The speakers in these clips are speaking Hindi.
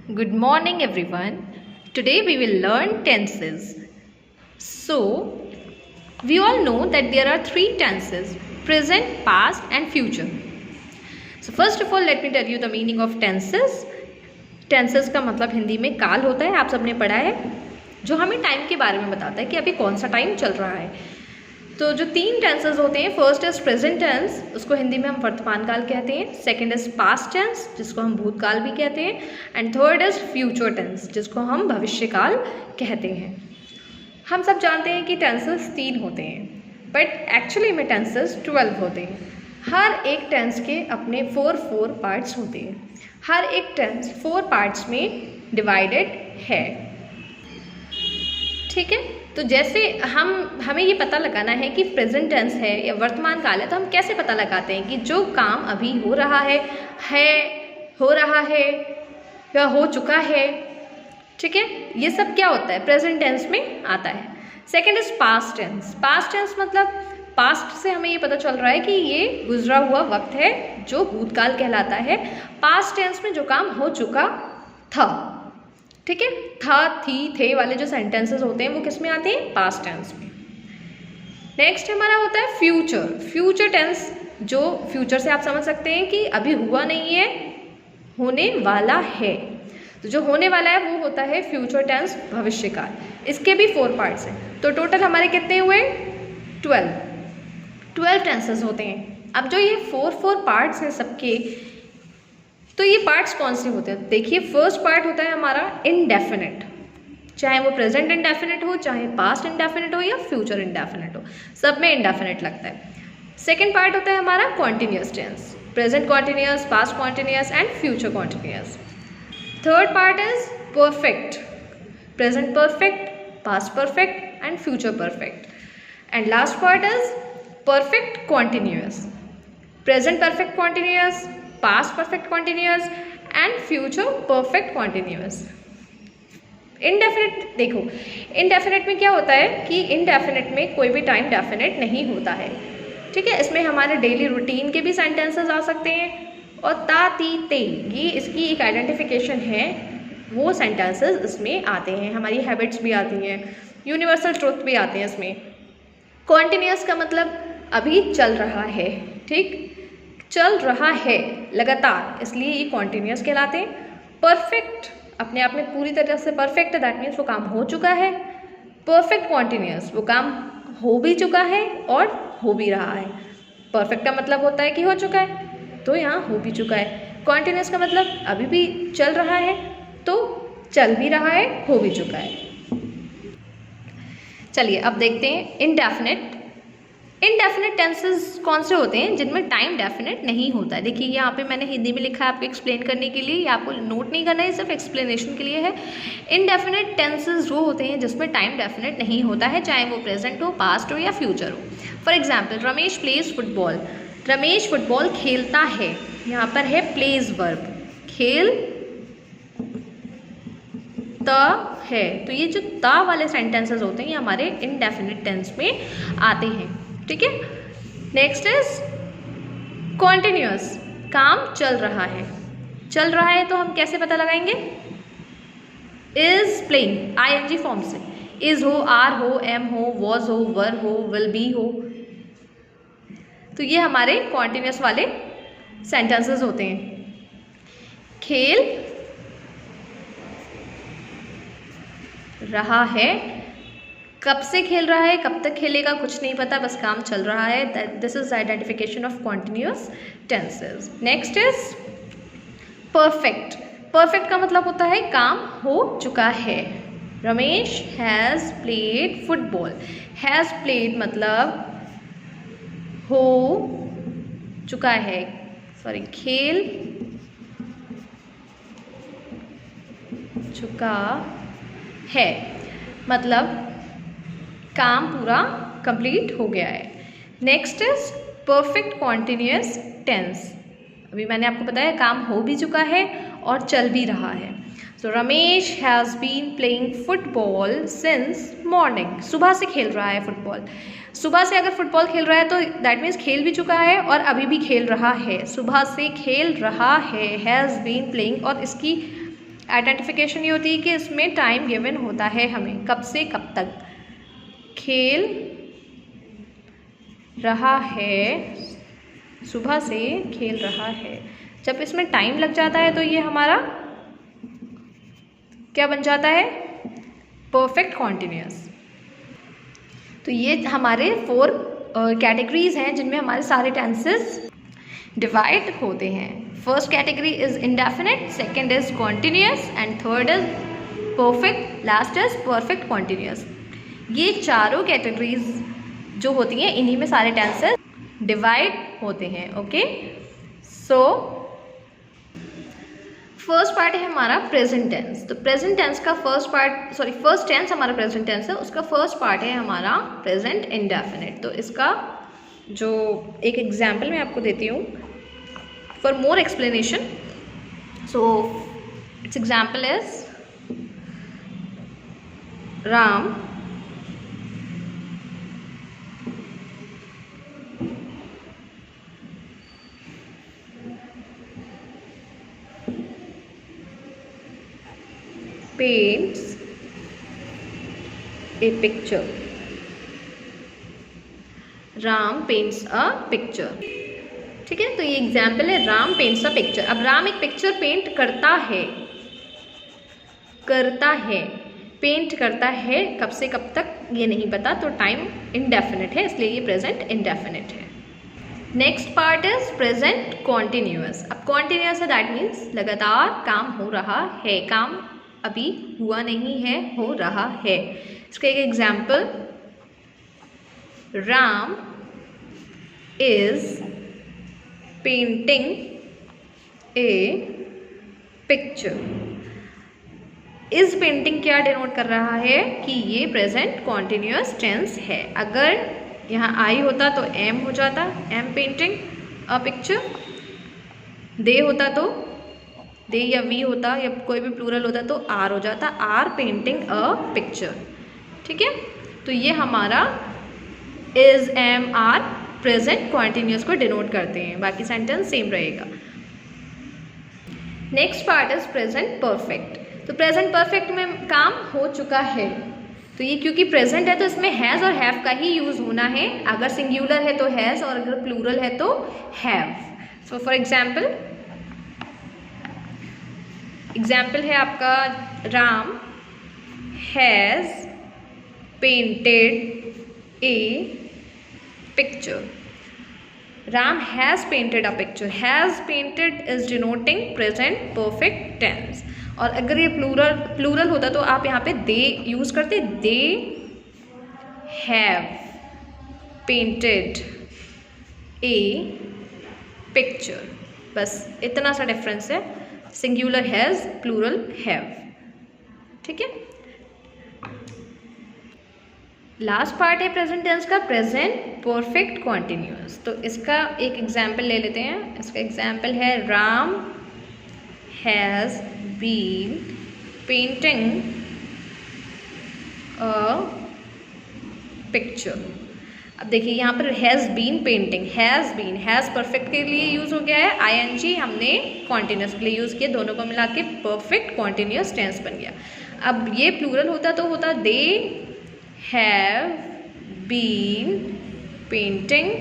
Good morning, everyone. Today we will learn tenses. So, we all know that there are three tenses: present, past, and future. So, first of all, let me tell you the meaning of tenses. Tenses का मतलब हिंदी में काल होता है, आप सबने पढ़ा है, जो हमें टाइम के बारे में बताता है कि अभी कौन सा टाइम चल रहा है। तो जो तीन टेंसेस होते हैं, फर्स्ट इज प्रेजेंट टेंस, उसको हिंदी में हम वर्तमान काल कहते हैं। सेकंड इज पास्ट टेंस, जिसको हम भूतकाल भी कहते हैं। And third is future tense, जिसको हम भविष्यकाल कहते हैं। हम सब जानते हैं कि टेंसेस 3 होते हैं, बट एक्चुअली में टेंसेस 12 होते हैं। हर एक टेंस के अपने 4 पार्ट्स होते हैं। हर एक टेंस 4 पार्ट्स में डिवाइडेड है, ठीक है। तो जैसे हमें ये पता लगाना है कि प्रेजेंट टेंस है या वर्तमान काल है, तो हम कैसे पता लगाते हैं कि जो काम अभी हो रहा है या हो चुका है, ठीक है। ये सब क्या होता है, प्रेजेंट टेंस में आता है। Second is past tense. Past tense मतलब पास्ट से हमें ये पता चल रहा है कि ये गुजरा हुआ वक्त है, जो भूतकाल कहलाता है। पास्ट टेंस में जो काम हो चुका था, ठीक है। था, थी, थे वाले जो सेंटेंसेस होते हैं वो किस में आते हैं, पास्ट टेंस में। नेक्स्ट हमारा होता है फ्यूचर। फ्यूचर टेंस, जो फ्यूचर से आप समझ सकते हैं कि अभी हुआ नहीं है, होने वाला है। तो जो होने वाला है वो होता है फ्यूचर टेंस, भविष्यकाल। इसके भी 4 पार्ट्स हैं। तो टोटल हमारे कितने हुए, 12 टेंसेस होते हैं। अब जो ये 4 पार्ट्स हैं सबके, तो ये पार्ट्स कौन से होते हैं? देखिए, फर्स्ट पार्ट होता है हमारा इंडेफिनिट, चाहे वो प्रेजेंट इंडेफिनिट हो, चाहे पास्ट इंडेफिनिट हो या फ्यूचर इंडेफिनिट हो, सब में इंडेफिनिट लगता है। सेकेंड पार्ट होता है हमारा continuous tense, present continuous, past continuous and future continuous. Third part is perfect, present perfect, past perfect and future perfect. And last part is perfect continuous, present perfect continuous, past perfect continuous and future perfect continuous. Indefinite, देखो इनडेफिनिट में क्या होता है कि इनडेफिनिट में कोई भी टाइम डेफिनिट नहीं होता है, ठीक है। इसमें हमारे डेली रूटीन के भी सेंटेंसेस आ सकते हैं, और ता, ती, ते, ये इसकी एक आइडेंटिफिकेशन है, वो सेंटेंसेस इसमें आते हैं। हमारी हैबिट्स भी आती हैं, यूनिवर्सल ट्रुथ भी आते हैं इसमें। कॉन्टिन्यूस का मतलब अभी चल रहा है, ठीक, चल रहा है लगातार, इसलिए ये कॉन्टिन्यूस कहलाते हैं। परफेक्ट अपने आप में पूरी तरह से परफेक्ट है, दैट मीन्स वो काम हो चुका है। परफेक्ट कॉन्टिन्यूस, वो काम हो भी चुका है और हो भी रहा है। परफेक्ट का मतलब होता है कि हो चुका है, तो यहाँ हो भी चुका है। कॉन्टिन्यूस का मतलब अभी भी चल रहा है, तो चल भी रहा है, हो भी चुका है। चलिए अब देखते हैं इनडेफिनिट। इनडेफिनिट टेंसेस कौन से होते हैं जिनमें टाइम डेफिनेट नहीं होता है। देखिए यहाँ पे मैंने हिंदी में लिखा है आपको एक्सप्लेन करने के लिए, ये आपको नोट नहीं करना है, सिर्फ एक्सप्लेनेशन के लिए है। इनडेफिनिट टेंसेस वो होते हैं जिसमें टाइम डेफिनेट नहीं होता है, चाहे वो प्रेजेंट हो, पास्ट हो या फ्यूचर हो। For example, Ramesh plays football. Ramesh football खेलता है, यहाँ पर है प्लेज वर्ब, खेल ता है। तो ये जो ता वाले सेंटेंसेस होते हैं ये हमारे इनडेफिनिट टेंस में आते हैं, ठीक है। नेक्स्ट इज कॉन्टिन्यूस, काम चल रहा है। चल रहा है तो हम कैसे पता लगाएंगे, इज प्लेइंग, आईएनजी फॉर्म से, इज हो, आर हो, एम हो, वॉज हो, वर हो, विल बी हो। तो ये हमारे कॉन्टिन्यूस वाले सेंटेंसेस होते हैं। खेल रहा है, कब से खेल रहा है, कब तक खेलेगा कुछ नहीं पता, बस काम चल रहा है। This is identification of continuous tenses. Next is perfect. Perfect का मतलब होता है काम हो चुका है। Ramesh has played football. Has played मतलब हो चुका है, सॉरी, खेल चुका है मतलब काम पूरा कंप्लीट हो गया है। Next is perfect continuous tense. अभी मैंने आपको बताया काम हो भी चुका है और चल भी रहा है। So Ramesh has been playing football since morning. सुबह से खेल रहा है फुटबॉल। सुबह से अगर फुटबॉल खेल रहा है तो दैट मीन्स खेल भी चुका है और अभी भी खेल रहा है। सुबह से खेल रहा है, हैज़ बीन प्लेइंग, और इसकी आइडेंटिफिकेशन ये होती है कि इसमें टाइम गिवन होता है हमें, कब से कब तक। खेल रहा है, सुबह से खेल रहा है। जब इसमें टाइम लग जाता है तो ये हमारा क्या बन जाता है, परफेक्ट कॉन्टिन्यूअस। तो ये हमारे 4 कैटेगरीज हैं जिनमें हमारे सारे टेंसेस डिवाइड होते हैं। First category is indefinite, second is continuous and third is perfect, last is perfect continuous. ये चारों कैटेगरीज जो होती हैं इन्हीं में सारे टेंसेस डिवाइड होते हैं। ओके, सो फर्स्ट पार्ट है हमारा प्रेजेंट टेंस। तो प्रेजेंट टेंस का फर्स्ट टेंस हमारा प्रेजेंट टेंस है, उसका फर्स्ट पार्ट है हमारा प्रेजेंट इंडेफिनिट। तो इसका जो एक एग्जाम्पल मैं आपको देती हूँ for more explanation. So it's example is Ram paints a picture. Ram paints a picture. ठीक है, तो ये एग्जाम्पल है राम पेंट्स अ पिक्चर। अब राम एक पिक्चर पेंट करता है, पेंट करता है, कब से कब तक ये नहीं पता, तो टाइम इनडेफिनिट है, इसलिए ये प्रेजेंट इंडेफिनिट है। Next part is present continuous. अब कॉन्टिन्यूअस है दैट मीन्स लगातार काम हो रहा है, काम अभी हुआ नहीं है, हो रहा है। इसका एक example, Ram is painting a picture. Is painting क्या डिनोट कर रहा है कि ये प्रेजेंट कॉन्टिन्यूअस टेंस है। अगर यहाँ आई होता तो एम हो जाता, एम पेंटिंग अ पिक्चर। दे होता तो दे, या वी होता या कोई भी प्लूरल होता तो आर हो जाता, आर पेंटिंग अ पिक्चर। ठीक है, तो ये हमारा is, am, are present continuous को डिनोट करते हैं, बाकी सेंटेंस सेम रहेगा। Next part is present perfect. तो प्रेजेंट परफेक्ट में काम हो चुका है, तो ये क्योंकि प्रेजेंट है तो इसमें हैज़ और हैव का ही यूज़ होना है। अगर सिंगुलर है तो हैज़ और अगर प्लूरल है तो हैव। सो फॉर एग्जाम्पल है आपका Ram has painted a picture. Ram has painted a picture. Has painted is denoting present perfect tense. और अगर ये प्लूरल होता तो आप यहाँ पे दे यूज़ करते, दे हैव पेंटेड ए पिक्चर। बस इतना सा डिफरेंस है, सिंगुलर हैज़, प्लूरल हैव। ठीक है, लास्ट पार्ट है प्रेजेंट टेंस का प्रेजेंट परफेक्ट कॉन्टिन्यूअस। तो इसका एक एग्जाम्पल ले लेते हैं। इसका एग्जाम्पल है Ram has been painting a picture. अब देखिए यहाँ पर has been painting, has been, has perfect के लिए यूज़ हो गया है, आईएनजी हमने कॉन्टिन्यूअस के लिए यूज़ किया, दोनों को मिला के परफेक्ट कॉन्टिन्यूअस टेंस बन गया। अब ये प्लूरल होता तो होता they have been painting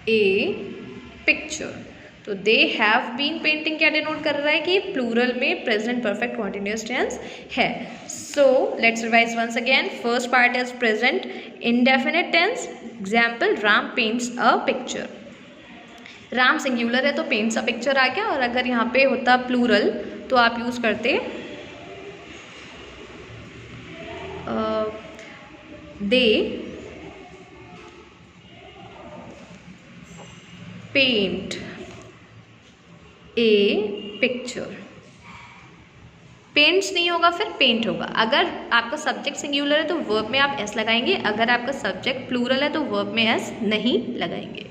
a picture. तो दे हैव बीन पेंटिंग क्या डिनोट कर रहा है कि प्लूरल में प्रेजेंट परफेक्ट कॉन्टिन्यूअस टेंस है। So let's revise once again. First part is present indefinite tense. Example Ram paints a picture. Ram singular है तो पेंट्स अ पिक्चर आ गया, और अगर यहाँ पे होता प्लूरल तो आप यूज़ करते दे पेंट ए पिक्चर। पेंट्स नहीं होगा, फिर पेंट होगा। अगर आपका सब्जेक्ट सिंगुलर है तो वर्ब में आप एस लगाएंगे, अगर आपका सब्जेक्ट प्लूरल है तो वर्ब में एस नहीं लगाएंगे।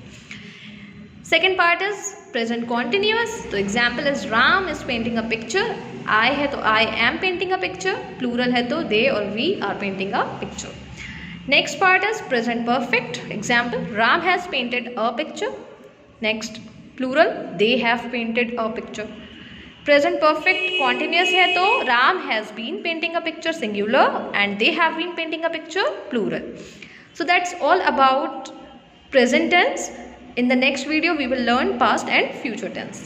Second part is present continuous. तो example is Ram is painting a picture. I है तो I am painting a picture, plural है तो दे और we are painting a picture. Next part is present perfect. Example Ram has painted a picture. Next plural they have painted a picture. Present perfect continuous है तो Ram has been painting a picture singular and they have been painting a picture plural. So that's all about present tense. In the next video we will learn past and future tense.